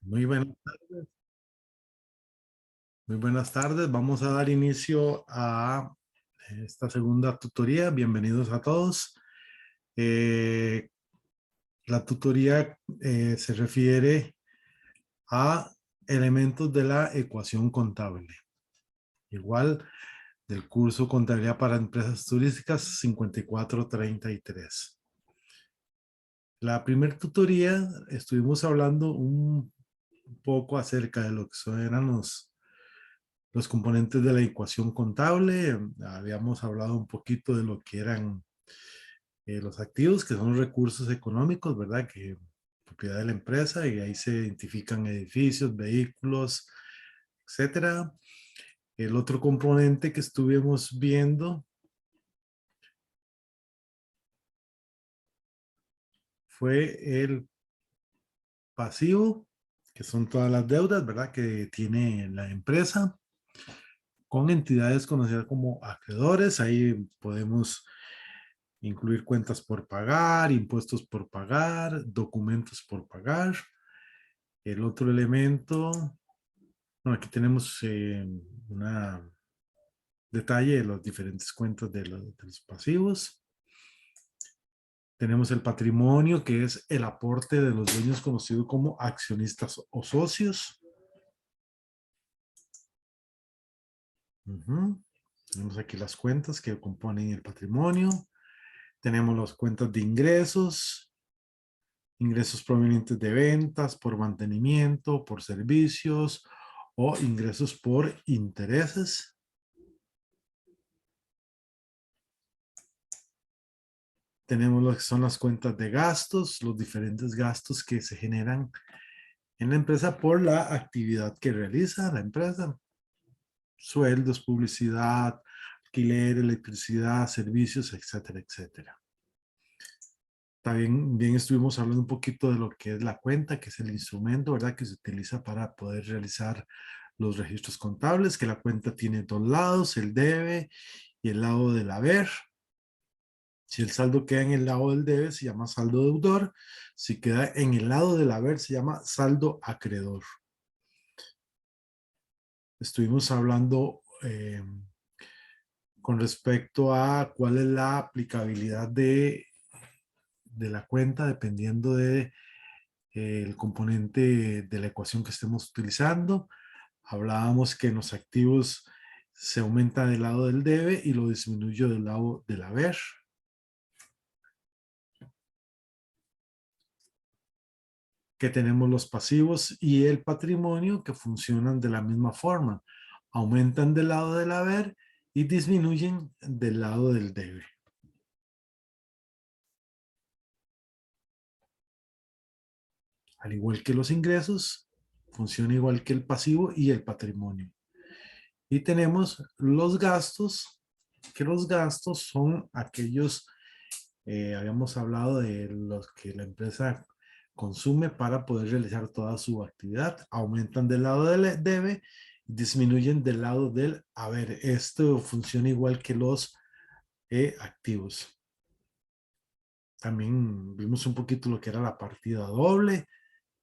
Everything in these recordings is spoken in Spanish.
Muy buenas, muy buenas tardes. Vamos a dar inicio a esta segunda tutoría. Bienvenidos a todos. Eh, la tutoría se refiere a elementos de la ecuación contable. Igual del curso Contabilidad para Empresas Turísticas 5433. La primera tutoría estuvimos hablando un poco acerca de lo que eran los componentes de la ecuación contable. Habíamos hablado un poquito de lo que eran los activos, que son los recursos económicos, ¿verdad? Que propiedad de la empresa, y ahí se identifican edificios, vehículos, etcétera. El otro componente que estuvimos viendo fue el pasivo, que son todas las deudas, ¿verdad? Que tiene la empresa con entidades conocidas como acreedores. Ahí podemos incluir cuentas por pagar, impuestos por pagar, documentos por pagar. El otro elemento, bueno, aquí tenemos un detalle de las diferentes cuentas de los pasivos. Tenemos el patrimonio, que es el aporte de los dueños conocido como accionistas o socios. Tenemos aquí las cuentas que componen el patrimonio. Tenemos las cuentas de ingresos, ingresos provenientes de ventas, por mantenimiento, por servicios o ingresos por intereses. Tenemos lo que son las cuentas de gastos, los diferentes gastos que se generan en la empresa por la actividad que realiza la empresa. Sueldos, publicidad, alquiler, electricidad, servicios, etcétera, etcétera. También estuvimos hablando un poquito de lo que es la cuenta, que es el instrumento, ¿verdad? Que se utiliza para poder realizar los registros contables, que la cuenta tiene dos lados, el debe y el lado del haber. Si el saldo queda en el lado del debe, se llama saldo deudor. Si queda en el lado del haber, se llama saldo acreedor. Estuvimos hablando con respecto a cuál es la aplicabilidad de la cuenta dependiendo de el componente de la ecuación que estemos utilizando. Hablábamos que en los activos se aumenta del lado del debe y lo disminuye del lado del haber. Que tenemos los pasivos y el patrimonio que funcionan de la misma forma. Aumentan del lado del haber y disminuyen del lado del debe. Al igual que los ingresos, funciona igual que el pasivo y el patrimonio. Y tenemos los gastos, que los gastos son aquellos, habíamos hablado de los que la empresa consume para poder realizar toda su actividad. Aumentan del lado del debe, disminuyen del lado del haber. Esto funciona igual que los activos. También vimos un poquito lo que era la partida doble,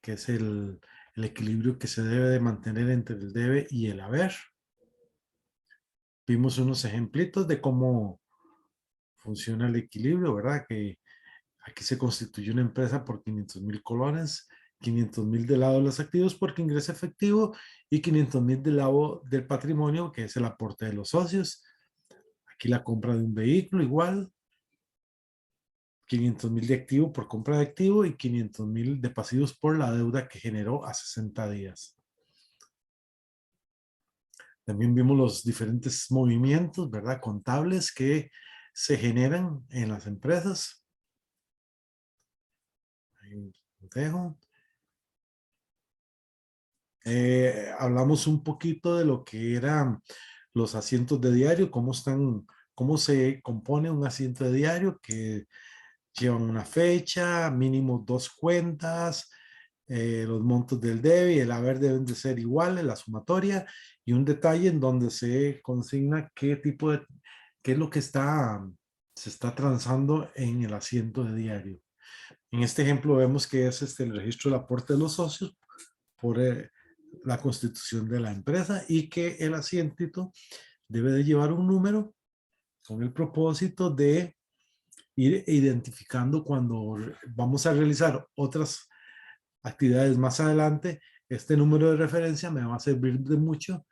que es el equilibrio que se debe de mantener entre el debe y el haber. Vimos unos ejemplitos de cómo funciona el equilibrio, ¿verdad? Que aquí se constituye una empresa por 500,000 colones, 500,000 del lado de los activos porque ingresa efectivo y 500,000 del lado del patrimonio, que es el aporte de los socios. Aquí la compra de un vehículo igual, 500,000 de activo por compra de activo y 500,000 de pasivos por la deuda que generó a 60 días. También vimos los diferentes movimientos, ¿verdad? Contables que se generan en las empresas. Ahí lo dejo. Hablamos un poquito de lo que eran los asientos de diario, cómo se compone un asiento de diario, que llevan una fecha, mínimo dos cuentas, los montos del debe y el haber deben de ser iguales, la sumatoria, y un detalle en donde se consigna qué es lo que se está transando en el asiento de diario. En este ejemplo vemos que es el registro del aporte de los socios, por la constitución de la empresa y que el asientito debe de llevar un número con el propósito de ir identificando cuando vamos a realizar otras actividades más adelante. Este número de referencia me va a servir de mucho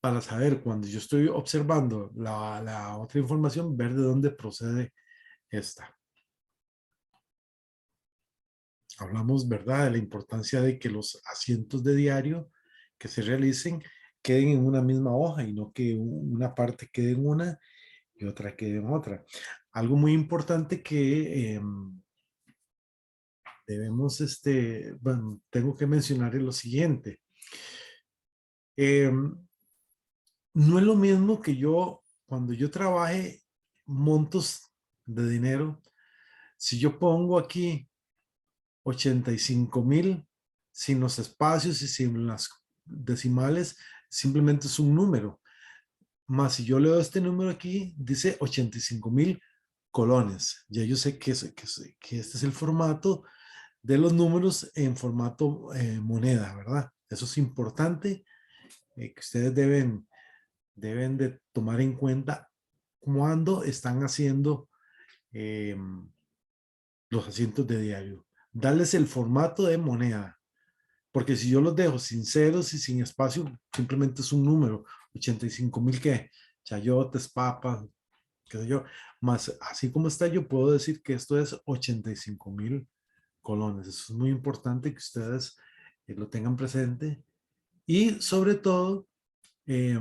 para saber cuando yo estoy observando la otra información, ver de dónde procede esta. Hablamos, ¿verdad?, de la importancia de que los asientos de diario que se realicen queden en una misma hoja y no que una parte quede en una y otra quede en otra. Algo muy importante que debemos, bueno, tengo que mencionar es lo siguiente. No es lo mismo que yo, cuando yo trabaje montos de dinero, si yo pongo aquí 85,000 sin los espacios y sin las decimales, simplemente es un número. Más si yo leo este número aquí, dice 85,000 colones. Ya yo sé que este es el formato de los números en formato moneda, ¿verdad? Eso es importante, que ustedes deben de tomar en cuenta cuando están haciendo eh, los asientos de diario. Darles el formato de moneda, porque si yo los dejo sin ceros y sin espacio, simplemente es un número, 85,000 que chayotes, papas, qué sé yo, más así como está, yo puedo decir que esto es 85,000 colones. Eso es muy importante que ustedes lo tengan presente y sobre todo eh,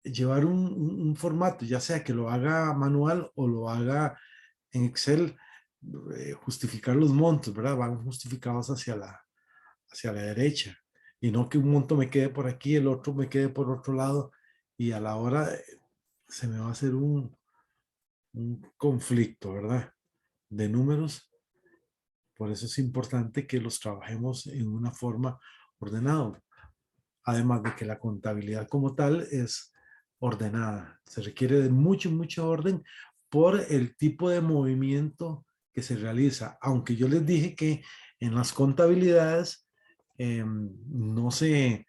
llevar un formato, ya sea que lo haga manual o lo haga en Excel, justificar los montos, ¿verdad? Van justificados hacia la derecha y no que un monto me quede por aquí, el otro me quede por otro lado y a la hora se me va a hacer un conflicto, ¿verdad? De números. Por eso es importante que los trabajemos en una forma ordenada. Además de que la contabilidad como tal es ordenada. Se requiere de mucho orden por el tipo de movimiento que se realiza. Aunque yo les dije que en las contabilidades no se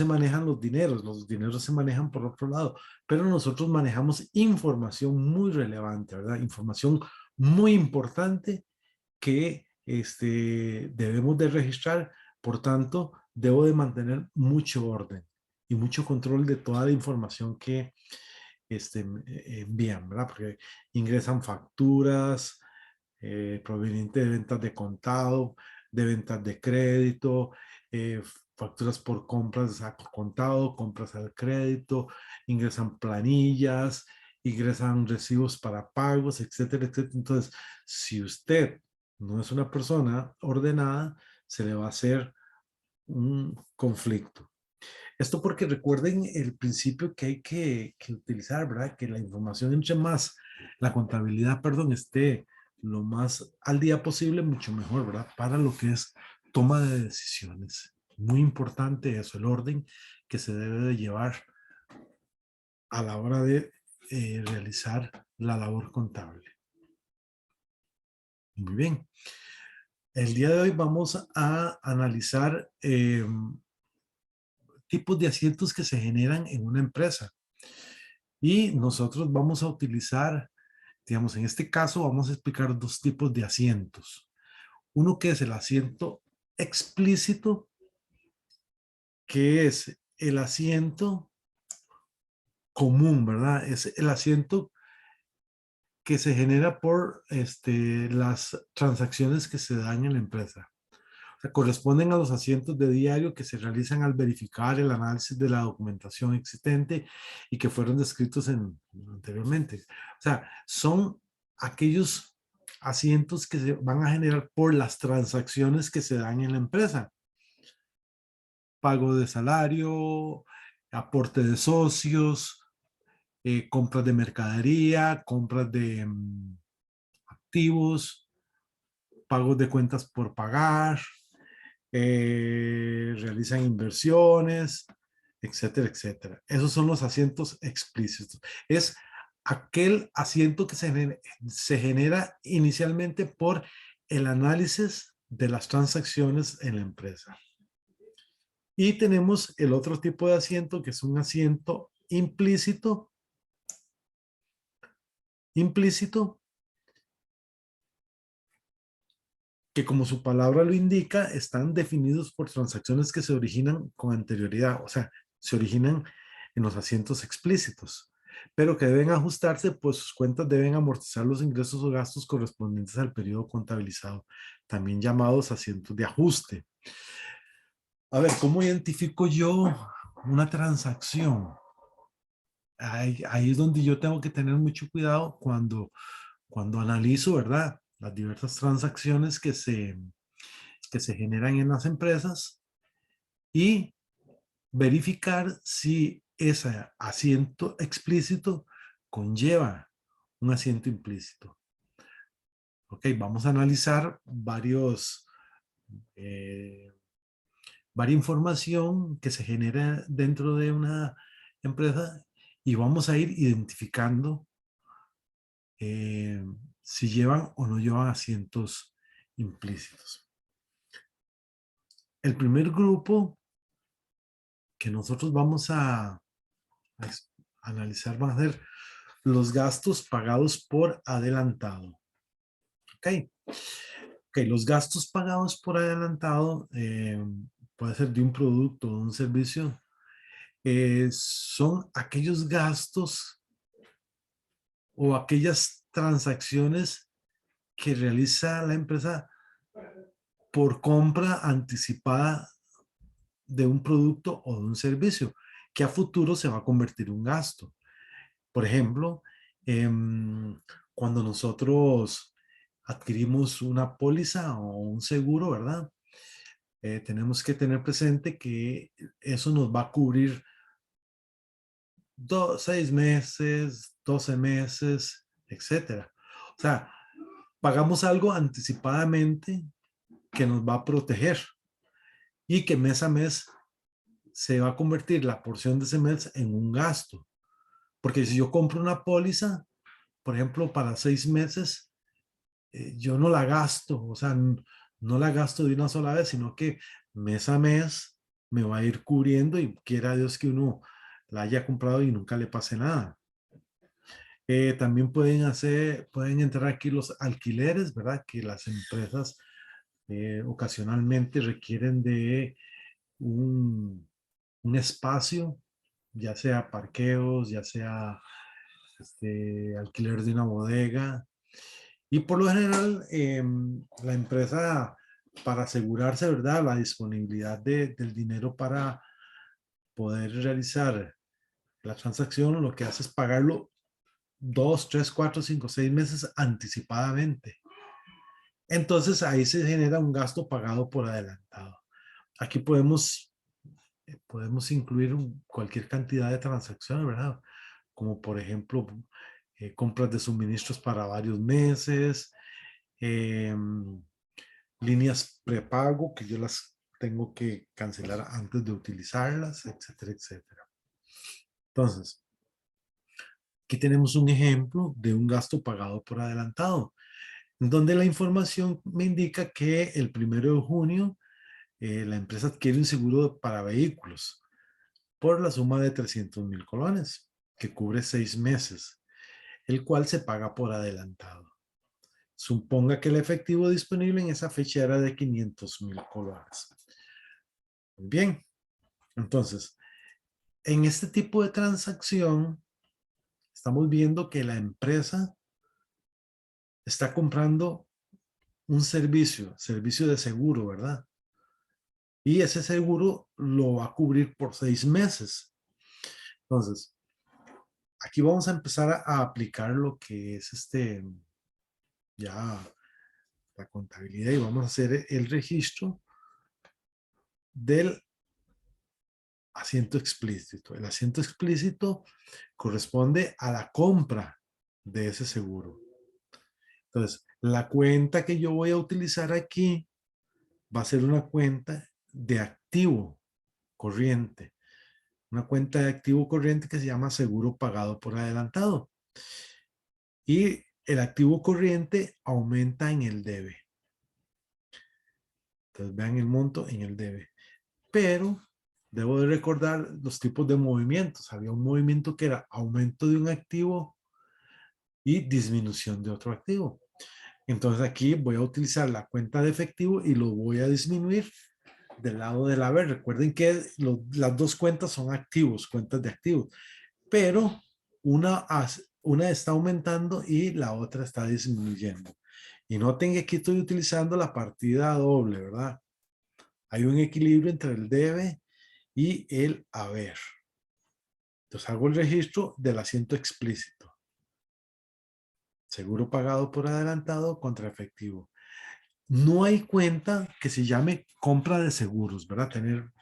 manejan los dineros se manejan por otro lado, pero nosotros manejamos información muy relevante, ¿verdad? Información muy importante que debemos de registrar. Por tanto, debo de mantener mucho orden y mucho control de toda la información que envían, ¿verdad? Porque ingresan facturas provenientes de ventas de contado, de ventas de crédito, facturas por compras a contado, compras al crédito, ingresan planillas, ingresan recibos para pagos, etcétera, etcétera. Entonces, si usted no es una persona ordenada, se le va a hacer un conflicto. Esto porque recuerden el principio que hay que utilizar, ¿verdad? Que la información entre más, la contabilidad, perdón, esté lo más al día posible, mucho mejor, ¿verdad? Para lo que es toma de decisiones. Muy importante eso, el orden que se debe de llevar a la hora de realizar la labor contable. Muy bien. El día de hoy vamos a analizar tipos de asientos que se generan en una empresa. Y nosotros vamos a utilizar, digamos, en este caso vamos a explicar dos tipos de asientos. Uno que es el asiento explícito, que es el asiento común, ¿verdad? Es el asiento que se genera por las transacciones que se dan en la empresa. O sea, corresponden a los asientos de diario que se realizan al verificar el análisis de la documentación existente y que fueron descritos anteriormente. O sea, son aquellos asientos que se van a generar por las transacciones que se dan en la empresa. Pago de salario, aporte de socios, compras de mercadería, compras de activos, pagos de cuentas por pagar, realizan inversiones, etcétera, etcétera. Esos son los asientos explícitos. Es aquel asiento que se genera inicialmente por el análisis de las transacciones en la empresa. Y tenemos el otro tipo de asiento, que es un asiento implícito, que como su palabra lo indica, están definidos por transacciones que se originan con anterioridad, o sea, se originan en los asientos explícitos, pero que deben ajustarse, pues sus cuentas deben amortizar los ingresos o gastos correspondientes al periodo contabilizado, también llamados asientos de ajuste. A ver, ¿cómo identifico yo una transacción? Ahí es donde yo tengo que tener mucho cuidado cuando analizo, ¿verdad? Las diversas transacciones que se generan en las empresas y verificar si ese asiento explícito conlleva un asiento implícito. Ok, vamos a analizar varia información que se genera dentro de una empresa y vamos a ir identificando si llevan o no llevan asientos implícitos. El primer grupo que nosotros vamos a analizar van a ser los gastos pagados por adelantado. Ok, los gastos pagados por adelantado puede ser de un producto o un servicio. Son aquellos gastos o aquellas transacciones que realiza la empresa por compra anticipada de un producto o de un servicio que a futuro se va a convertir en un gasto. Por ejemplo, cuando nosotros adquirimos una póliza o un seguro, ¿verdad? Tenemos que tener presente que eso nos va a cubrir 6 meses, 12 meses, etcétera. O sea, pagamos algo anticipadamente que nos va a proteger y que mes a mes se va a convertir la porción de ese mes en un gasto. Porque si yo compro una póliza, por ejemplo, para 6 meses, yo no la gasto, o sea, no la gasto de una sola vez, sino que mes a mes me va a ir cubriendo y quiera Dios que uno la haya comprado y nunca le pase nada. También pueden entrar aquí los alquileres, ¿verdad? Que las empresas ocasionalmente requieren de un espacio, ya sea parqueos, ya sea alquiler de una bodega. Y por lo general, la empresa, para asegurarse, ¿verdad?, la disponibilidad del dinero para poder realizar la transacción, lo que hace es pagarlo 2, 3, 4, 5, 6 meses anticipadamente. Entonces ahí se genera un gasto pagado por adelantado. Aquí podemos incluir cualquier cantidad de transacciones, ¿verdad? Como por ejemplo, compras de suministros para varios meses, eh, líneas prepago que yo las tengo que cancelar antes de utilizarlas, etcétera, etcétera. Entonces, aquí tenemos un ejemplo de un gasto pagado por adelantado, donde la información me indica que el 1 de junio la empresa adquiere un seguro para vehículos por la suma de 300,000 colones, que cubre 6 meses, el cual se paga por adelantado. Suponga que el efectivo disponible en esa fecha era de 500,000 colones. Muy bien, entonces, en este tipo de transacción, estamos viendo que la empresa está comprando un servicio de seguro, ¿verdad? Y ese seguro lo va a cubrir por 6 meses. Entonces, aquí vamos a empezar a aplicar lo que es ya la contabilidad y vamos a hacer el registro del asiento explícito. El asiento explícito corresponde a la compra de ese seguro. Entonces, la cuenta que yo voy a utilizar aquí va a ser una cuenta de activo corriente. Una cuenta de activo corriente que se llama seguro pagado por adelantado. Y el activo corriente aumenta en el debe. Entonces vean el monto en el debe. Pero debo de recordar los tipos de movimientos. Había un movimiento que era aumento de un activo y disminución de otro activo. Entonces aquí voy a utilizar la cuenta de efectivo y lo voy a disminuir del lado del haber. Recuerden que las dos cuentas son activos, cuentas de activos, pero una está aumentando y la otra está disminuyendo. Y noten que aquí estoy utilizando la partida doble, ¿verdad? Hay un equilibrio entre el debe y el haber. Entonces hago el registro del asiento explícito. Seguro pagado por adelantado contra efectivo. No hay cuenta que se llame compra de seguros, ¿verdad?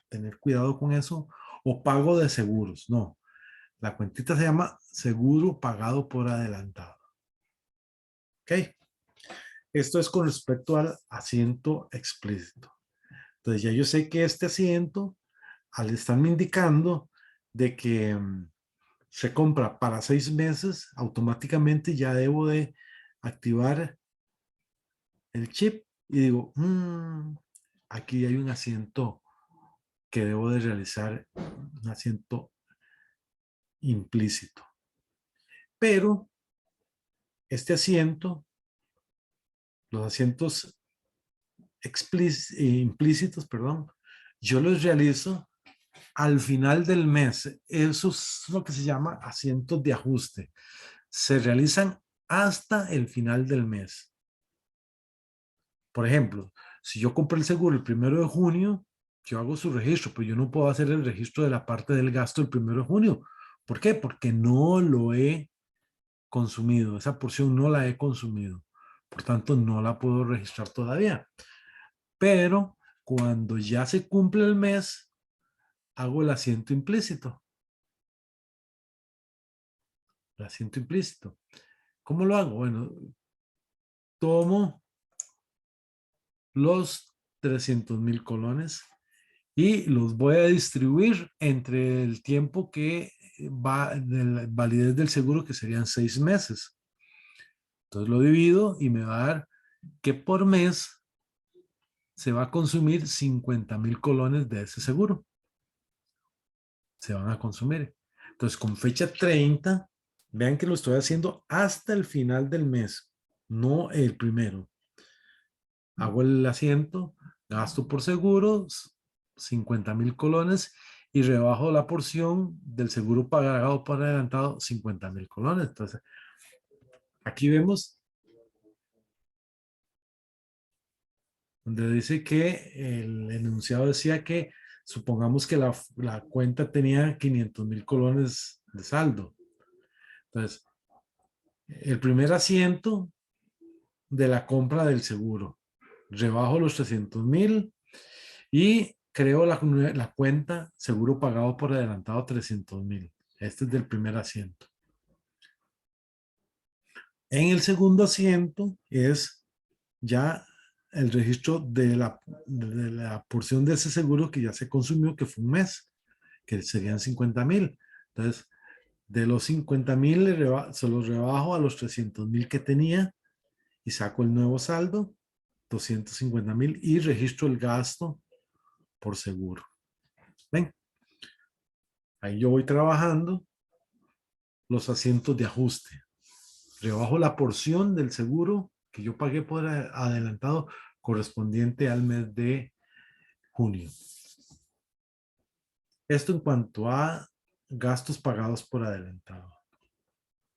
Tener cuidado con eso. O pago de seguros, no. La cuentita se llama seguro pagado por adelantado. ¿Ok? Esto es con respecto al asiento explícito. Entonces ya yo sé que este asiento, al estarme indicando de que se compra para 6 meses, automáticamente ya debo de activar el chip y digo, aquí hay un asiento que debo de realizar, un asiento implícito. Pero este asiento, los asientos implícitos, perdón, yo los realizo al final del mes. Eso es lo que se llama asientos de ajuste. Se realizan hasta el final del mes. Por ejemplo, si yo compré el seguro el 1 de junio, yo hago su registro, pero yo no puedo hacer el registro de la parte del gasto el 1 de junio. ¿Por qué? Porque no lo he consumido. Esa porción no la he consumido. Por tanto, no la puedo registrar todavía. Pero cuando ya se cumple el mes, hago el asiento implícito. El asiento implícito. ¿Cómo lo hago? Bueno, tomo los 300,000 colones y los voy a distribuir entre el tiempo que va de la validez del seguro, que serían 6 meses. Entonces lo divido y me va a dar que por mes se va a consumir 50,000 colones de ese seguro. Se van a consumir. Entonces con fecha 30, vean que lo estoy haciendo hasta el final del mes, no el primero. Hago el asiento, gasto por seguros, 50,000 colones y rebajo la porción del seguro pagado por adelantado, 50,000 colones. Entonces, aquí vemos donde dice que el enunciado decía que supongamos que la cuenta tenía 500,000 colones de saldo. Entonces, el primer asiento de la compra del seguro, rebajo los 300,000 y creo la cuenta seguro pagado por adelantado 300,000. Este es del primer asiento. En el segundo asiento es ya el registro de la porción de ese seguro que ya se consumió, que fue un mes, que serían 50,000. Entonces, de los 50,000 se los rebajo a los 300,000 que tenía y saco el nuevo saldo, 250,000, y registro el gasto por seguro. ¿Ven? Ahí yo voy trabajando los asientos de ajuste. Rebajo la porción del seguro que yo pagué por adelantado correspondiente al mes de junio. Esto en cuanto a gastos pagados por adelantado.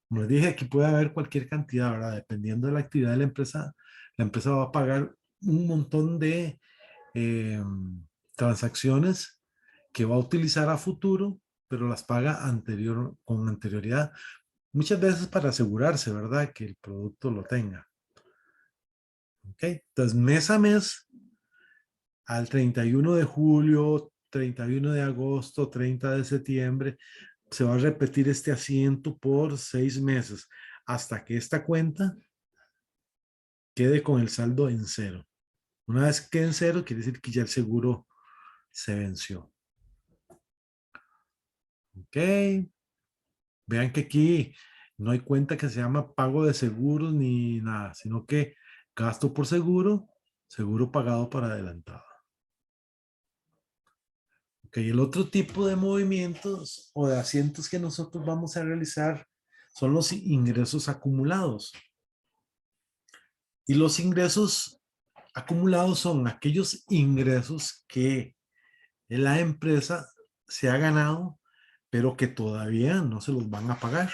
Como les dije, aquí puede haber cualquier cantidad, ¿verdad? Dependiendo de la actividad de la empresa va a pagar un montón de transacciones que va a utilizar a futuro, pero las paga con anterioridad. Muchas veces para asegurarse, ¿verdad? Que el producto lo tenga. ¿Ok? Entonces, mes a mes, al 31 de julio, 31 de agosto, 30 de septiembre, se va a repetir este asiento por 6 meses hasta que esta cuenta quede con el saldo en cero. Una vez que quede en cero, quiere decir que ya el seguro se venció. Ok. Vean que aquí no hay cuenta que se llama pago de seguros ni nada, sino que gasto por seguro, Seguro pagado por adelantado. Ok, el otro tipo de movimientos o de asientos que nosotros vamos a realizar son los ingresos acumulados. Y los ingresos acumulados son aquellos ingresos que la empresa se ha ganado, pero que todavía no se los van a pagar.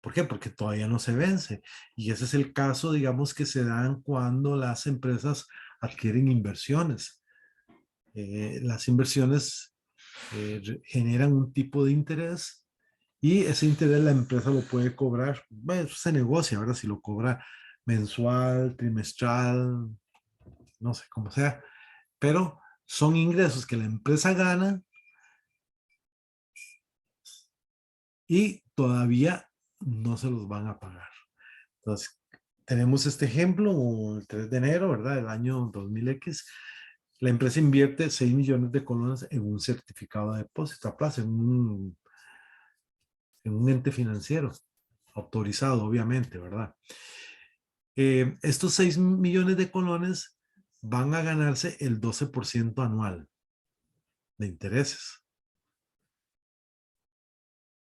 ¿Por qué? Porque todavía no se vence. Y ese es el caso, digamos, que se dan cuando las empresas adquieren inversiones. Las inversiones generan un tipo de interés y ese interés la empresa lo puede cobrar. Bueno, eso se negocia, ¿verdad? Si lo cobra mensual, trimestral, no sé cómo sea, pero son ingresos que la empresa gana y todavía no se los van a pagar. Entonces, tenemos este ejemplo, el 3 de enero, ¿verdad? Del año 2000X. La empresa invierte 6 millones de colones en un certificado de depósito a plazo, en un ente financiero, autorizado, obviamente, ¿verdad? Estos 6 millones de colones van a ganarse el 12% anual de intereses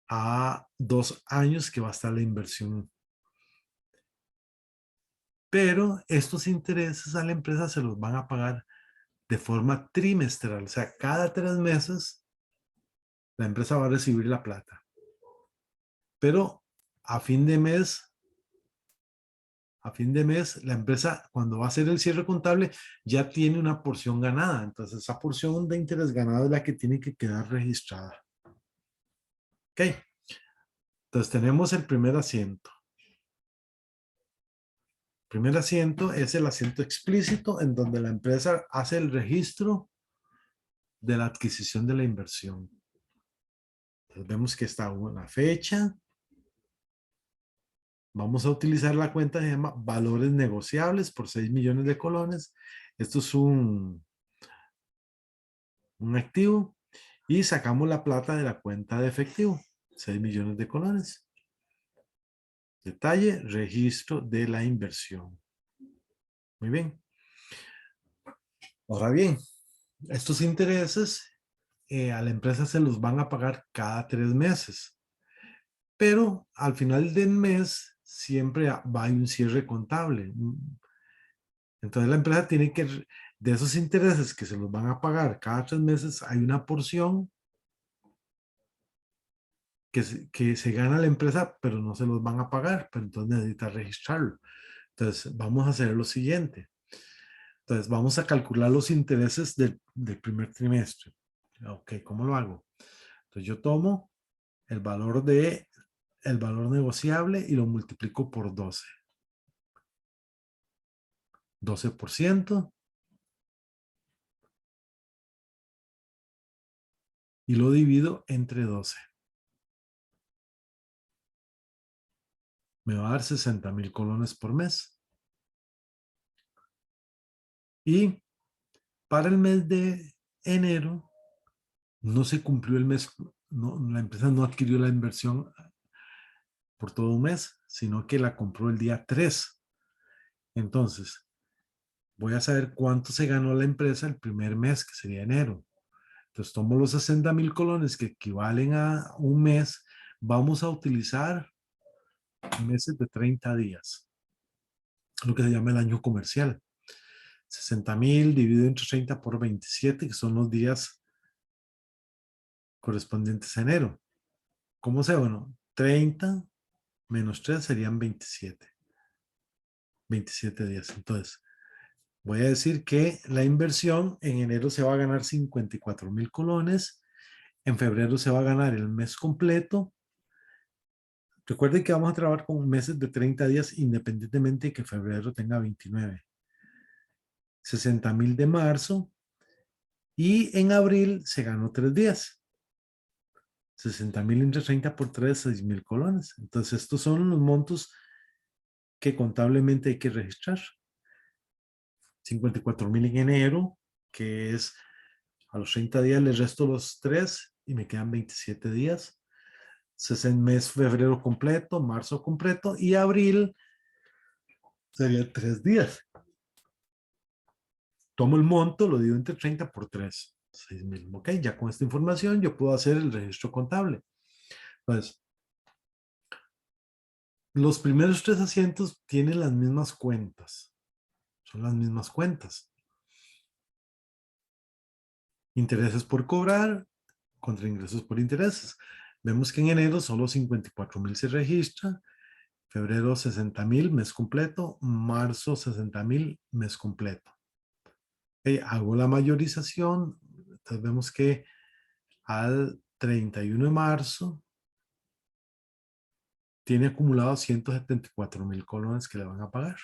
a 2 años que va a estar la inversión. Pero estos intereses a la empresa se los van a pagar de forma trimestral, o sea, cada 3 meses la empresa va a recibir la plata. Pero a fin de mes, la empresa cuando va a hacer el cierre contable ya tiene una porción ganada. Entonces esa porción de interés ganado es la que tiene que quedar registrada. Ok. Entonces tenemos el primer asiento. El primer asiento es el asiento explícito en donde la empresa hace el registro de la adquisición de la inversión. Entonces vemos que está una fecha. Vamos a utilizar la cuenta que se llama valores negociables por 6 millones de colones. Esto es un activo y sacamos la plata de la cuenta de efectivo, 6 millones de colones. Detalle, registro de la inversión. Muy bien. Ahora bien, estos intereses a la empresa se los van a pagar cada 3 meses, pero al final del mes siempre va a haber un cierre contable. Entonces la empresa tiene que, de esos intereses que se los van a pagar cada 3 meses, hay una porción que se gana la empresa, pero no se los van a pagar, pero entonces necesita registrarlo. Entonces vamos a hacer lo siguiente. Entonces vamos a calcular los intereses del primer trimestre. Ok, ¿cómo lo hago? Entonces yo tomo el valor negociable y lo multiplico por 12. 12% y lo divido entre 12. Me va a dar 60,000 colones por mes. Y para el mes de enero no se cumplió el mes, no, la empresa no adquirió la inversión por todo un mes, sino que la compró el día 3. Entonces, voy a saber cuánto se ganó la empresa el primer mes, que sería enero. Entonces, tomo los 60,000 colones que equivalen a un mes. Vamos a utilizar meses de 30 días, lo que se llama el año comercial. 60,000 dividido entre 30 por 27, que son los días correspondientes a enero. ¿Cómo se? Bueno, 30 menos 3 serían 27. 27 días. Entonces, voy a decir que la inversión en enero se va a ganar 54,000 colones. En febrero se va a ganar el mes completo. Recuerden que vamos a trabajar con meses de 30 días independientemente de que febrero tenga 29. 60,000 de marzo. Y en abril se ganó 3 días. 60,000 entre 30 por 3, 6,000 colones. Entonces, estos son los montos que contablemente hay que registrar. 54,000 en enero, que es a los 30 días les resto los 3 y me quedan 27 días. Es el mes febrero completo, marzo completo y abril sería 3 días. Tomo el monto, lo divido entre 30 por 3, 6,000. Ok, ya con esta información yo puedo hacer el registro contable. Entonces, los primeros 3 asientos tienen las mismas cuentas. Son las mismas cuentas. Intereses por cobrar contra ingresos por intereses. Vemos que en enero solo 54,000 se registra, febrero 60,000 mes completo, marzo 60,000 mes completo. Hago la mayorización, entonces vemos que al 31 de marzo tiene acumulado 174,000 colones que le van a pagar.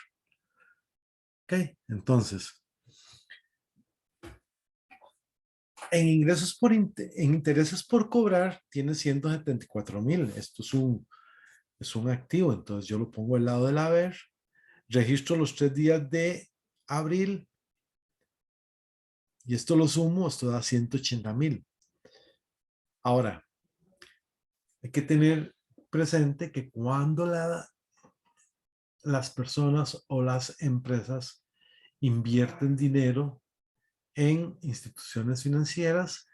Ok, entonces, en ingresos en intereses por cobrar tiene 174,000. Esto es un activo, entonces yo lo pongo al lado del haber. Registro los 3 días de abril y esto lo sumo, esto da 180,000. Ahora, hay que tener presente que cuando las personas o las empresas invierten dinero en instituciones financieras,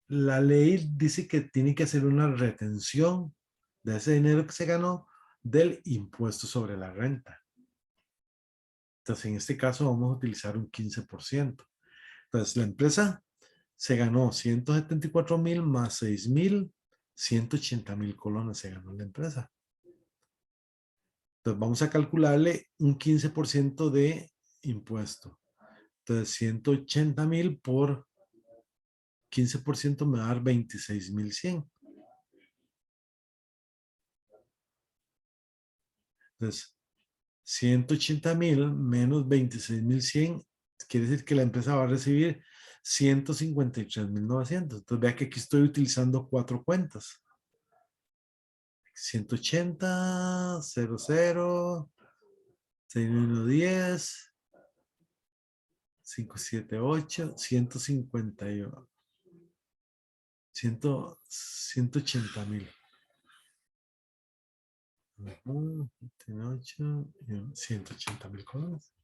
la ley dice que tiene que hacer una retención de ese dinero que se ganó del impuesto sobre la renta. Entonces, en este caso vamos a utilizar un 15%. Entonces, la empresa se ganó 174,000 más 6,000, 180,000 colones se ganó la empresa. Entonces, vamos a calcularle un 15% de impuesto. Entonces, 180,000 por 15% me va a dar 26,100. Entonces, 180,000 menos 26,100 quiere decir que la empresa va a recibir 153,900. Entonces, vea que aquí estoy utilizando 4 cuentas. 180, 00, 6110, 578, 158, 180,000. 180,000 colones.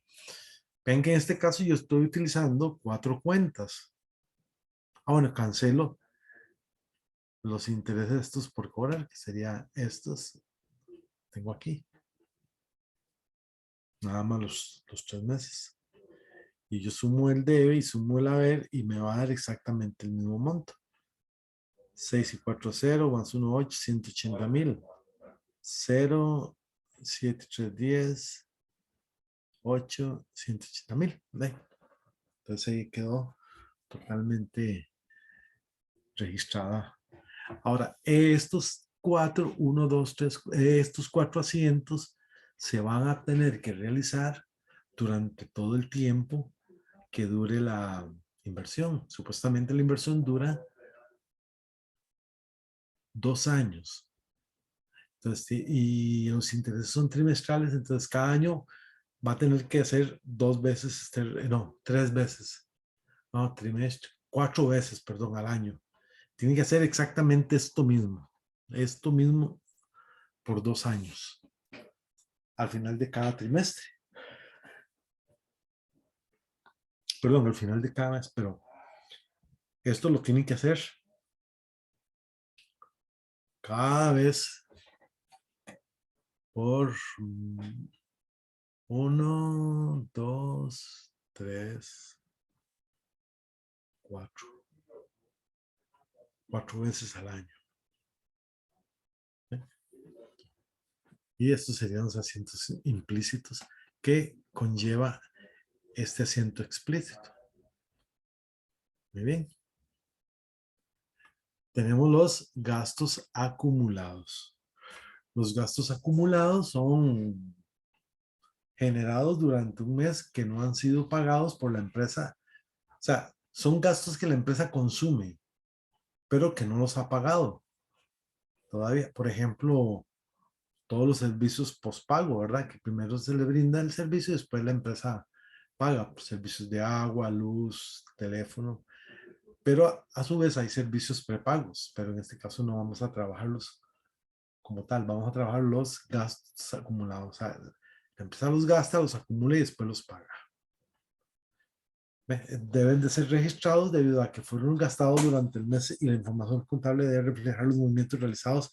Ven que en este caso yo estoy utilizando 4 cuentas. Bueno, cancelo los intereses estos por cobrar, que sería estos. Tengo aquí. Nada más los 3 meses. Y yo sumo el debe y sumo el haber y me va a dar exactamente el mismo monto. 6 y 4, 0, más 1, 8, 180,000. 0, 7, 3, 10, 8, 180,000. Entonces ahí quedó totalmente registrada. Ahora, estos 4, 1, 2, 3, estos 4 asientos se van a tener que realizar durante todo el tiempo que dure la inversión. Supuestamente la inversión dura 2 años. Entonces, y los intereses son trimestrales, entonces cada año va a tener que hacer 2 veces, no, 3 veces, no, trimestre, 4 veces, perdón, al año. Tiene que hacer exactamente esto mismo por 2 años, al final de cada trimestre. Perdón, al final de cada mes, pero esto lo tienen que hacer cada vez por 1, 2, 3, 4. 4 veces al año. ¿Eh? Y estos serían los asientos implícitos que conlleva este asiento explícito. Muy bien. Tenemos los gastos acumulados. Los gastos acumulados son generados durante un mes que no han sido pagados por la empresa. O sea, son gastos que la empresa consume, pero que no los ha pagado todavía. Por ejemplo, todos los servicios postpago, ¿verdad? Que primero se le brinda el servicio y después la empresa paga por servicios de agua, luz, teléfono. Pero a su vez hay servicios prepagos, pero en este caso no vamos a trabajarlos como tal, vamos a trabajar los gastos acumulados. O sea, la empresa los gasta, los acumula y después los paga. Deben de ser registrados debido a que fueron gastados durante el mes y la información contable debe reflejar los movimientos realizados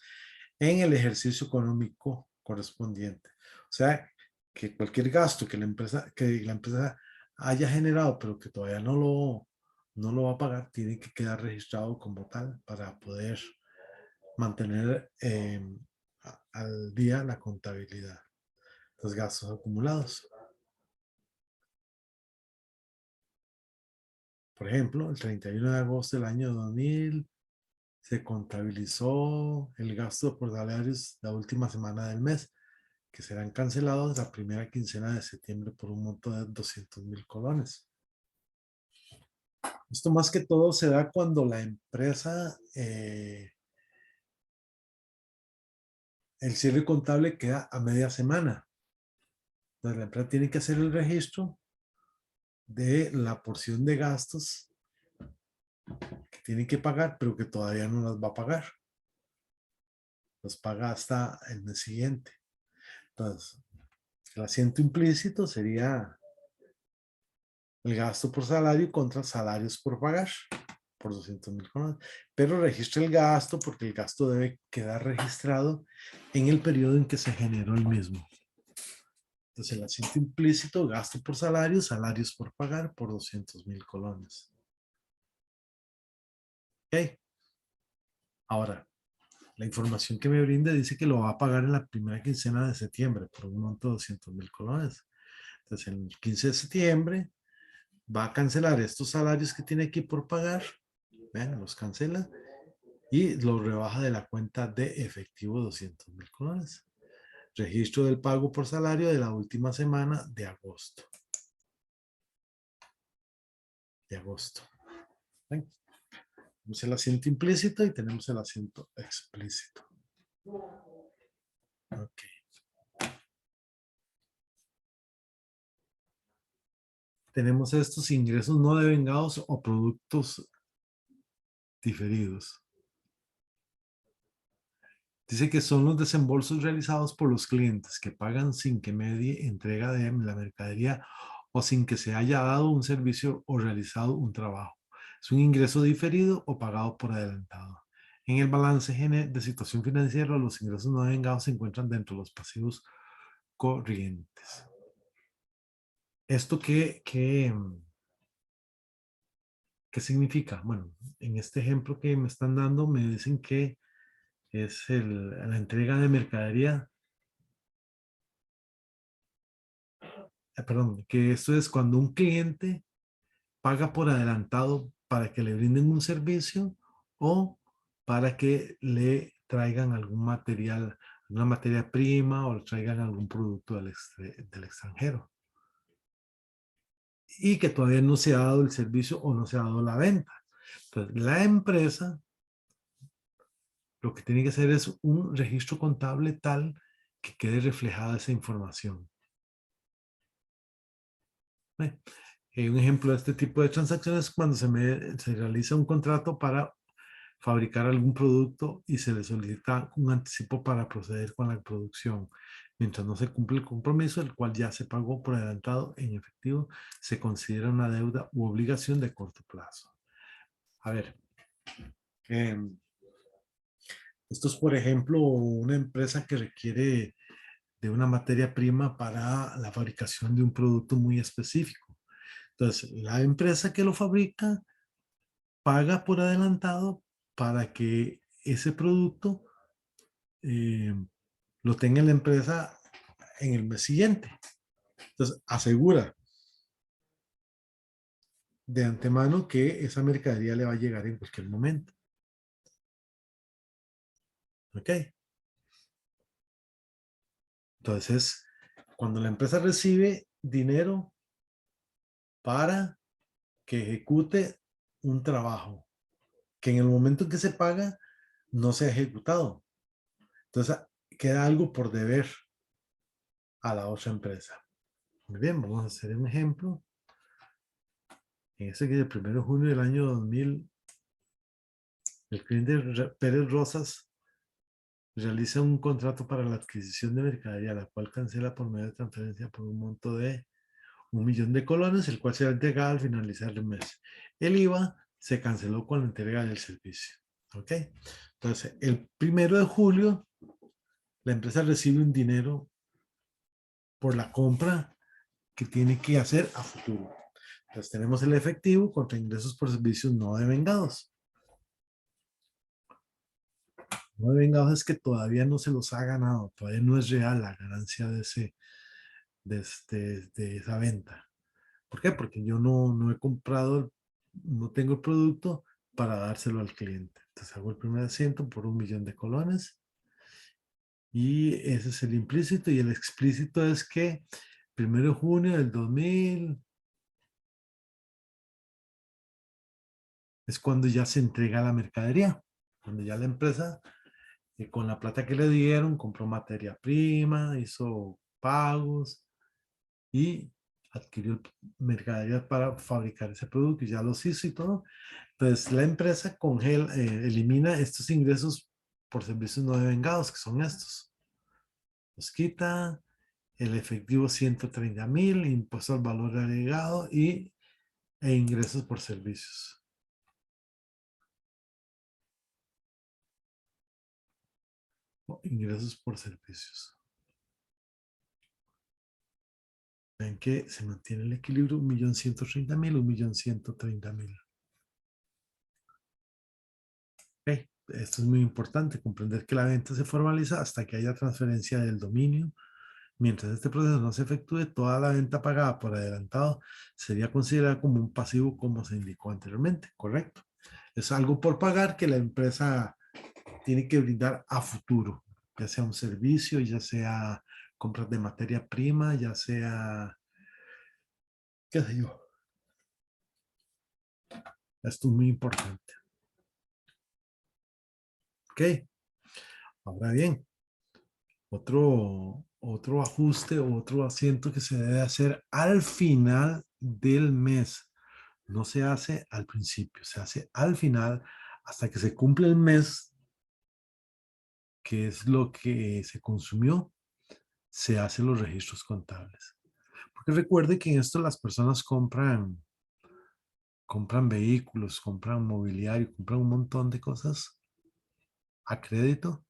en el ejercicio económico correspondiente. O sea, que cualquier gasto que la empresa haya generado, pero que todavía no lo va a pagar, tiene que quedar registrado como tal para poder mantener al día la contabilidad, los gastos acumulados. Por ejemplo, el 31 de agosto del año 2000 se contabilizó el gasto por salarios la última semana del mes, que serán cancelados la primera quincena de septiembre por un monto de 200.000 colones. Esto más que todo se da cuando la empresa, el cierre contable queda a media semana. Entonces la empresa tiene que hacer el registro de la porción de gastos que tiene que pagar, pero que todavía no las va a pagar. Los paga hasta el mes siguiente. Entonces, el asiento implícito sería el gasto por salario contra salarios por pagar por 200.000 colones. Pero registra el gasto porque el gasto debe quedar registrado en el periodo en que se generó el mismo. Entonces, el asiento implícito, gasto por salario, salarios por pagar por 200.000 colones. Ok. Ahora, la información que me brinda dice que lo va a pagar en la primera quincena de septiembre por un monto de 200.000 colones. Entonces, el 15 de septiembre va a cancelar estos salarios que tiene aquí por pagar. Vean, los cancela y los rebaja de la cuenta de efectivo 200.000 colones. Registro del pago por salario de la última semana de agosto. ¿Ven? Tenemos el asiento implícito y tenemos el asiento explícito. Ok. Tenemos estos ingresos no devengados o productos diferidos. Dice que son los desembolsos realizados por los clientes que pagan sin que medie entrega de la mercadería o sin que se haya dado un servicio o realizado un trabajo. Es un ingreso diferido o pagado por adelantado. En el balance de situación financiera, los ingresos no devengados se encuentran dentro de los pasivos corrientes. ¿Esto qué significa? Bueno, en este ejemplo que me están dando, me dicen que es la entrega de mercadería. Perdón, que esto es cuando un cliente paga por adelantado para que le brinden un servicio o para que le traigan algún material, una materia prima o le traigan algún producto del extranjero. Y que todavía no se ha dado el servicio o no se ha dado la venta. Entonces, la empresa lo que tiene que hacer es un registro contable tal que quede reflejada esa información. Un ejemplo de este tipo de transacciones es cuando se realiza un contrato para fabricar algún producto y se le solicita un anticipo para proceder con la producción. Mientras no se cumple el compromiso, el cual ya se pagó por adelantado en efectivo, se considera una deuda u obligación de corto plazo. A ver, eh, esto es, por ejemplo, una empresa que requiere de una materia prima para la fabricación de un producto muy específico. Entonces, la empresa que lo fabrica paga por adelantado para que ese producto eh, lo tenga la empresa en el mes siguiente. Entonces, asegura de antemano que esa mercadería le va a llegar en cualquier momento. ¿Ok? Entonces, cuando la empresa recibe dinero para que ejecute un trabajo, que en el momento en que se paga no se ha ejecutado. Entonces, queda algo por deber a la otra empresa. Muy bien, vamos a hacer un ejemplo. En este que el 1 de junio del año 2000, el cliente Pérez Rosas realiza un contrato para la adquisición de mercadería, la cual cancela por medio de transferencia por un monto de 1.000.000 de colones, el cual será entregado al finalizar el mes. El IVA se canceló con la entrega del servicio. ¿Ok? Entonces, el 1 de julio, la empresa recibe un dinero por la compra que tiene que hacer a futuro. Entonces, tenemos el efectivo contra ingresos por servicios no devengados. No devengados es que todavía no se los ha ganado, todavía no es real la ganancia de esa venta. ¿Por qué? Porque yo no he comprado, no tengo el producto para dárselo al cliente. Entonces hago el primer asiento por 1.000.000 de colones y ese es el implícito, y el explícito es que 1 de junio del 2000 es cuando ya se entrega la mercadería, cuando ya la empresa con la plata que le dieron compró materia prima, hizo pagos y adquirió mercadería para fabricar ese producto y ya los hizo y todo. Entonces la empresa elimina estos ingresos por servicios no devengados, que son estos. Los quita el efectivo 130.000, impuesto al valor agregado e ingresos por servicios. Ingresos por servicios. Ven que se mantiene el equilibrio, 1.130.000, 1.130.000. Okay. Esto es muy importante, comprender que la venta se formaliza hasta que haya transferencia del dominio. Mientras este proceso no se efectúe, toda la venta pagada por adelantado sería considerada como un pasivo, como se indicó anteriormente, ¿correcto? Es algo por pagar que la empresa tiene que brindar a futuro, ya sea un servicio, ya sea compras de materia prima, ya sea, qué sé yo. Esto es muy importante. Ok, ahora bien, otro ajuste o otro asiento que se debe hacer al final del mes. No se hace al principio, se hace al final hasta que se cumple el mes, que es lo que se consumió, se hacen los registros contables. Porque recuerde que en esto las personas compran vehículos, compran mobiliario, compran un montón de cosas a crédito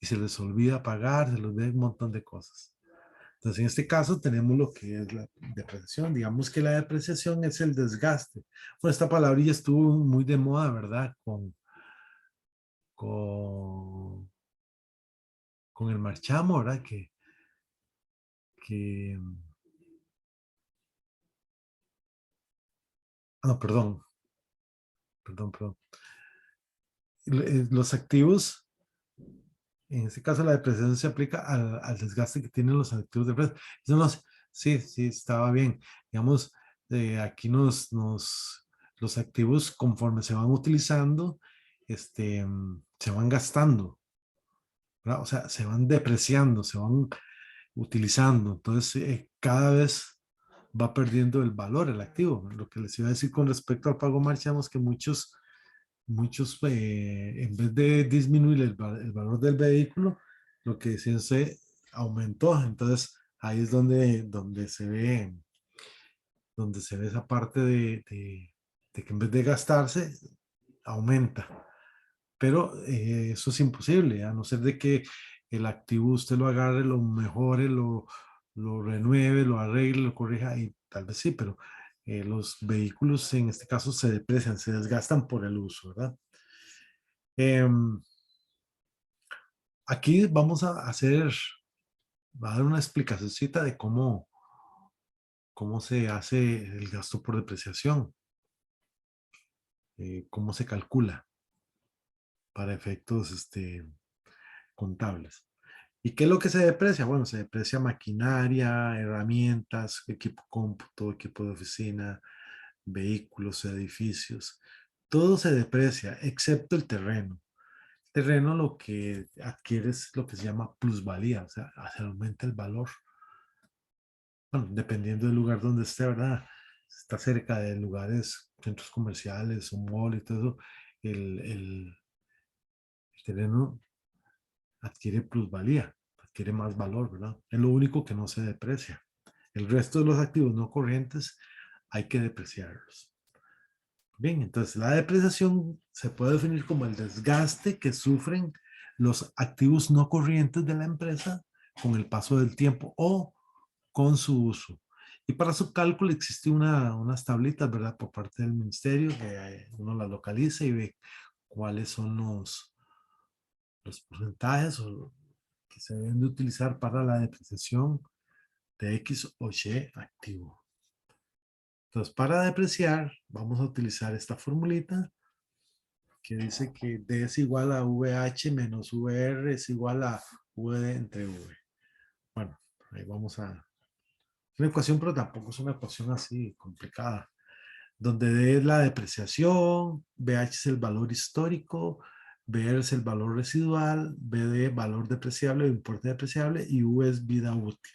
y se les olvida pagar, se les olvida un montón de cosas. Entonces, en este caso tenemos lo que es la depreciación. Digamos que la depreciación es el desgaste. Bueno, esta palabra ya estuvo muy de moda, ¿verdad? Con, con el marchamo, ¿verdad? Que, no, perdón. Los activos, en este caso la depreciación se aplica al desgaste que tienen los activos de empresa. Eso no, sí, sí, estaba bien. Digamos, aquí los activos conforme se van utilizando, se van gastando, ¿verdad? O sea, se van depreciando, se van utilizando. Entonces, cada vez va perdiendo el valor el activo. Lo que les iba a decir con respecto al pago marchamos, que muchos en vez de disminuir el valor del vehículo, lo que decían se aumentó. Entonces, ahí es donde se ve esa parte de que en vez de gastarse, aumenta. Pero eso es imposible, a no ser de que el activo usted lo agarre, lo mejore, lo renueve, lo arregle, lo corrija, y tal vez sí, pero los vehículos en este caso se deprecian, se desgastan por el uso, ¿verdad? Em, Aquí vamos va a dar una explicacióncita de cómo se hace el gasto por depreciación, cómo se calcula para efectos contables. ¿Y qué es lo que se deprecia? Bueno, se deprecia maquinaria, herramientas, equipo cómputo, equipo de oficina, vehículos, edificios. Todo se deprecia, excepto el terreno. El terreno lo que adquiere es lo que se llama plusvalía, o sea, se aumenta el valor. Bueno, dependiendo del lugar donde esté, ¿verdad? Si está cerca de lugares, centros comerciales, un mall y todo eso, el terreno adquiere plusvalía, adquiere más valor, ¿verdad? Es lo único que no se deprecia. El resto de los activos no corrientes hay que depreciarlos. Bien, entonces la depreciación se puede definir como el desgaste que sufren los activos no corrientes de la empresa con el paso del tiempo o con su uso. Y para su cálculo existe unas tablitas, ¿verdad? Por parte del ministerio que uno las localiza y ve cuáles son los porcentajes que se deben de utilizar para la depreciación de X o Y activo. Entonces, para depreciar, vamos a utilizar esta formulita que dice que D es igual a VH menos VR es igual a VD entre V. Bueno, ahí vamos a... Es una ecuación, pero tampoco es una ecuación así complicada. Donde D es la depreciación, VH es el valor histórico, VR es el valor residual, BD valor depreciable o importe depreciable y V es vida útil.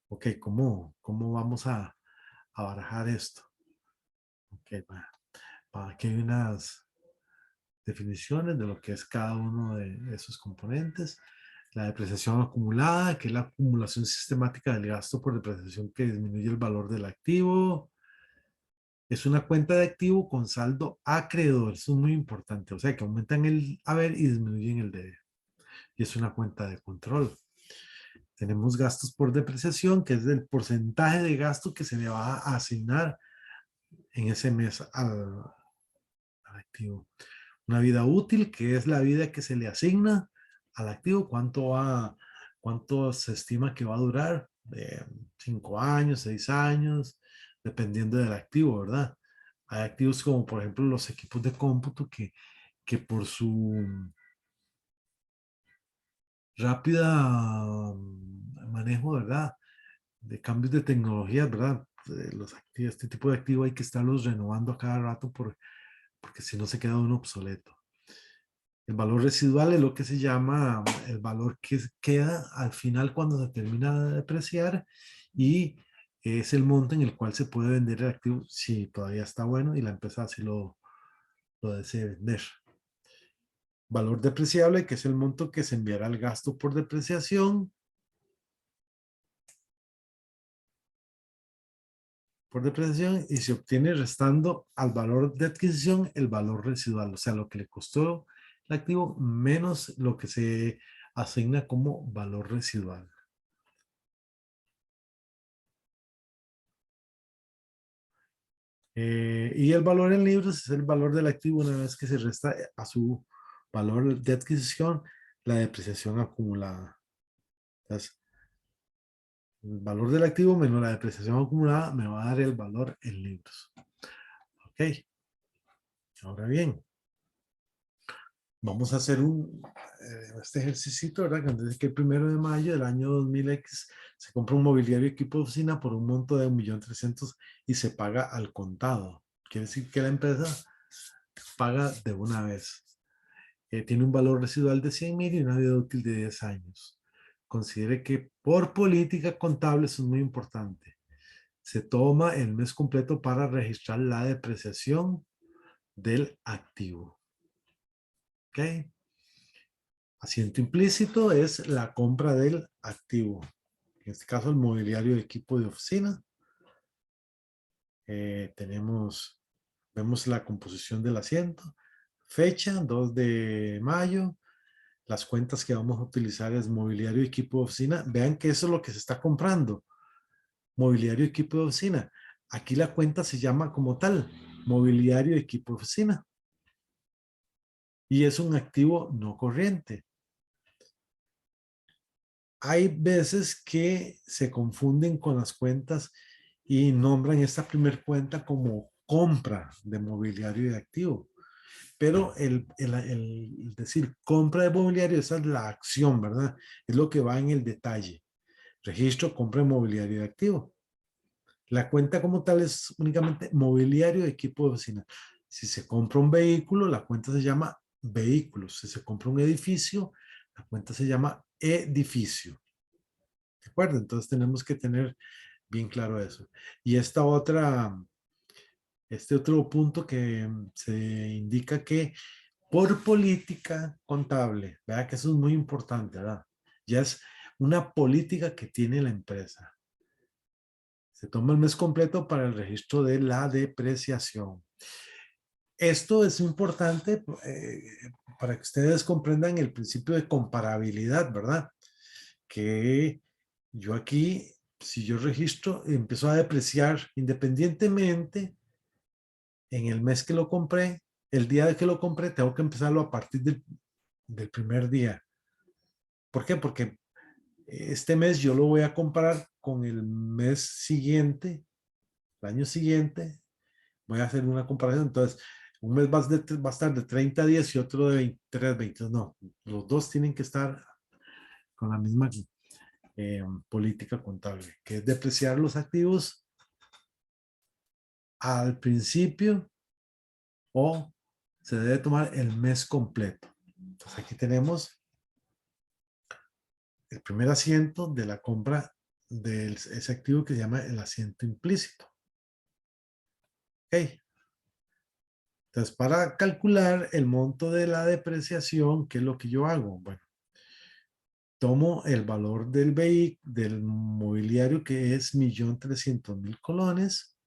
Ok, ¿cómo vamos a barajar esto? Ok, aquí hay unas definiciones de lo que es cada uno de esos componentes. La depreciación acumulada, que es la acumulación sistemática del gasto por depreciación que disminuye el valor del activo. Es una cuenta de activo con saldo acreedor. Eso es muy importante. O sea, que aumentan el haber y disminuyen el deber. Y es una cuenta de control. Tenemos gastos por depreciación, que es el porcentaje de gasto que se le va a asignar en ese mes al activo. Una vida útil, que es la vida que se le asigna al activo, cuánto se estima que va a durar, 5 años, 6 años, dependiendo del activo, ¿verdad? Hay activos como por ejemplo los equipos de cómputo que por su rápida manejo, ¿verdad? De cambios de tecnología, ¿verdad? Este tipo de activos hay que estarlos renovando a cada rato porque si no se queda uno obsoleto. El valor residual es lo que se llama el valor que queda al final cuando se termina de depreciar y es el monto en el cual se puede vender el activo si todavía está bueno y la empresa así lo desee vender. Valor depreciable, que es el monto que se enviará al gasto por depreciación. Y se obtiene restando al valor de adquisición el valor residual, o sea, lo que le costó el activo menos lo que se asigna como valor residual. Y el valor en libros es el valor del activo una vez que se resta a su valor de adquisición la depreciación acumulada. Entonces, el valor del activo menos la depreciación acumulada me va a dar el valor en libros. Ok. Ahora bien, vamos a hacer este ejercicio, ¿verdad? Que dice que el 1 de mayo del año 2000X se compra un mobiliario equipo de oficina por un monto de 1.300.000 y se paga al contado. Quiere decir que la empresa paga de una vez. Tiene un valor residual de 100.000 y una vida útil de 10 años. Considere que por política contable, eso es muy importante, se toma el mes completo para registrar la depreciación del activo. ¿Ok? Asiento implícito es la compra del activo. En este caso, el mobiliario de equipo de oficina. Vemos la composición del asiento. Fecha, 2 de mayo. Las cuentas que vamos a utilizar es mobiliario y equipo de oficina. Vean que eso es lo que se está comprando. Mobiliario y equipo de oficina. Aquí la cuenta se llama como tal, mobiliario y equipo de oficina. Y es un activo no corriente. Hay veces que se confunden con las cuentas y nombran esta primera cuenta como compra de mobiliario y de activo. Pero el decir compra de mobiliario, esa es la acción, ¿verdad? Es lo que va en el detalle. Registro, compra de mobiliario de activo. La cuenta como tal es únicamente mobiliario de equipo de oficina. Si se compra un vehículo, la cuenta se llama vehículos. Si se compra un edificio, la cuenta se llama edificio. ¿De acuerdo? Entonces tenemos que tener bien claro eso. Y este otro punto que se indica que por política contable, ¿verdad? Que eso es muy importante, ¿verdad? Ya es una política que tiene la empresa. Se toma el mes completo para el registro de la depreciación. Esto es importante para que ustedes comprendan el principio de comparabilidad, ¿verdad? Que yo aquí, si yo registro, empiezo a depreciar independientemente en el mes que lo compré, el día de que lo compré, tengo que empezarlo a partir del primer día. ¿Por qué? Porque este mes yo lo voy a comparar con el mes siguiente, el año siguiente, voy a hacer una comparación. Entonces, un mes va a estar de 30 días y otro de 23, 22. No, los dos tienen que estar con la misma política contable, que es depreciar los activos al principio o se debe tomar el mes completo. Entonces, aquí tenemos el primer asiento de la compra de ese activo que se llama el asiento implícito. Ok. Entonces, para calcular el monto de la depreciación, ¿qué es lo que yo hago? Bueno, tomo el valor del mobiliario, que es 1.300.000 colones,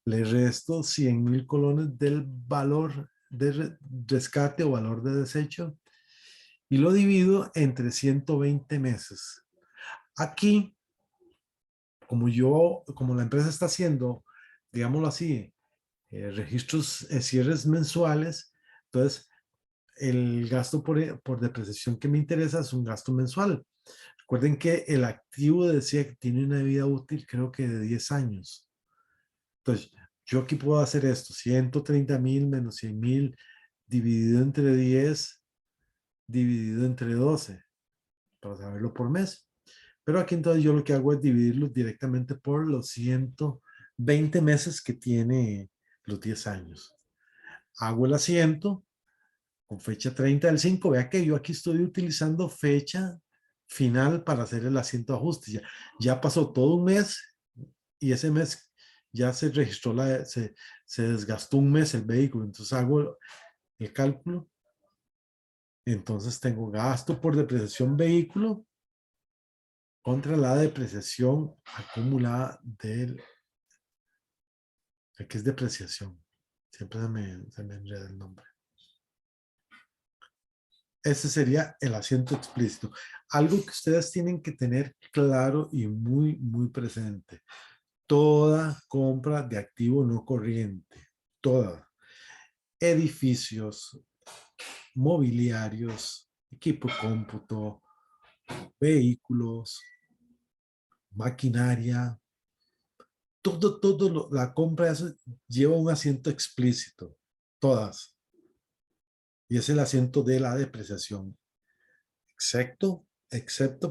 le resto 100.000 colones del valor de rescate o valor de desecho y lo divido entre 120 meses. Aquí, como la empresa está haciendo, digámoslo así, registros, cierres mensuales, entonces el gasto por depreciación que me interesa es un gasto mensual. Recuerden que el activo decía que tiene una vida útil, creo que de 10 años. Entonces, yo aquí puedo hacer esto, 130.000 menos 100.000 dividido entre 10, dividido entre 12, para saberlo por mes. Pero aquí entonces yo lo que hago es dividirlo directamente por los 120 meses que tiene los 10 años. Hago el asiento con fecha 30/5. Vea que yo aquí estoy utilizando fecha final para hacer el asiento de ajuste. Ya pasó todo un mes y ese mes ya se registró, se desgastó un mes el vehículo. Entonces hago el cálculo. Entonces tengo gasto por depreciación vehículo contra la depreciación acumulada que es depreciación. Siempre se me enreda el nombre. Ese sería el asiento explícito. Algo que ustedes tienen que tener claro y muy, muy presente. Toda compra de activo no corriente, toda, edificios, mobiliarios, equipo de cómputo, vehículos, maquinaria, la compra de eso lleva un asiento explícito, todas. Y es el asiento de la depreciación,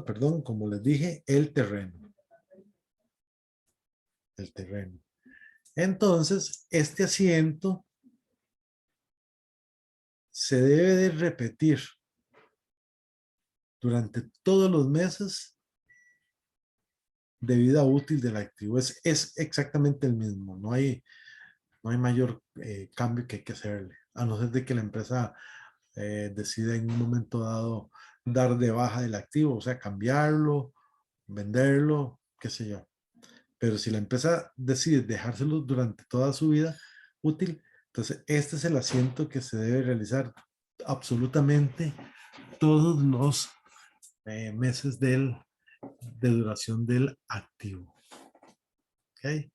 perdón, como les dije, el terreno. El terreno. Entonces, este asiento se debe de repetir durante todos los meses de vida útil del activo. Es exactamente el mismo, no hay mayor cambio que hay que hacerle, a no ser de que la empresa decida en un momento dado dar de baja del activo, o sea, cambiarlo, venderlo, qué sé yo. Pero si la empresa decide dejárselo durante toda su vida útil, entonces este es el asiento que se debe realizar absolutamente todos los meses de duración del activo. ¿Ok?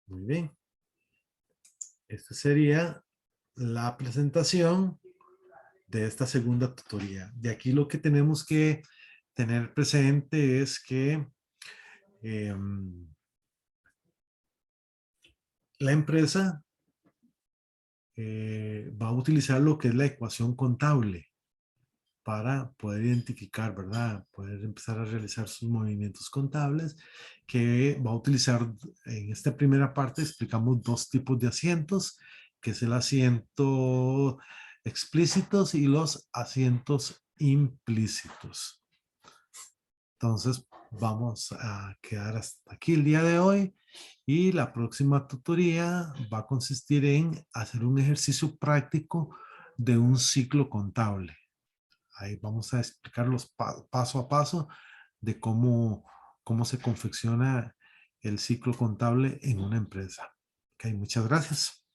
Muy bien. Esta sería la presentación de esta segunda tutoría. De aquí lo que tenemos que tener presente es que la empresa va a utilizar lo que es la ecuación contable para poder identificar, ¿verdad? Poder empezar a realizar sus movimientos contables, que va a utilizar en esta primera parte. Explicamos dos tipos de asientos, que es el asiento explícitos y los asientos implícitos. Entonces, vamos a quedar hasta aquí el día de hoy y la próxima tutoría va a consistir en hacer un ejercicio práctico de un ciclo contable. Ahí vamos a explicar los paso a paso de cómo cómo se confecciona el ciclo contable en una empresa. Ok, muchas gracias.